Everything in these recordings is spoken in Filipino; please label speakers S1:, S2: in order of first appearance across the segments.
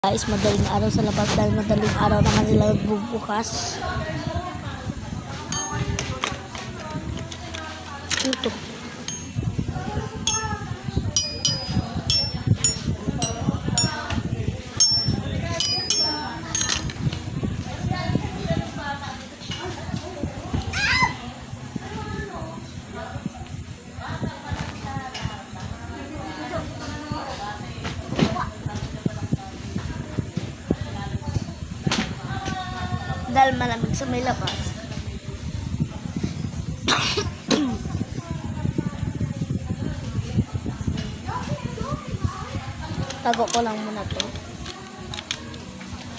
S1: Guys, madaling araw sa labas dahil madaling araw naman sila bubukas. Ito. Dahil malamig sa may labas. Tago ko lang muna to.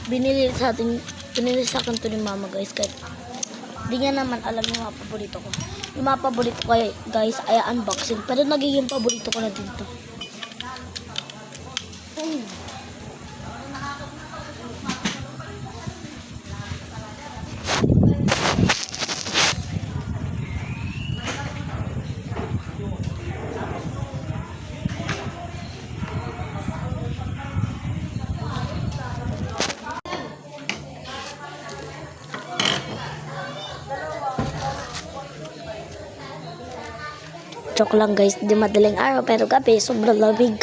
S1: Binili sa akin to ni mama guys. Kahit di niya naman alam yung mga paborito ko. Yung mga paborito ko guys ay unboxing. Pero nagiging paborito ko na dito. Joke lang guys, di madaling araw pero gabi sobrang lamig.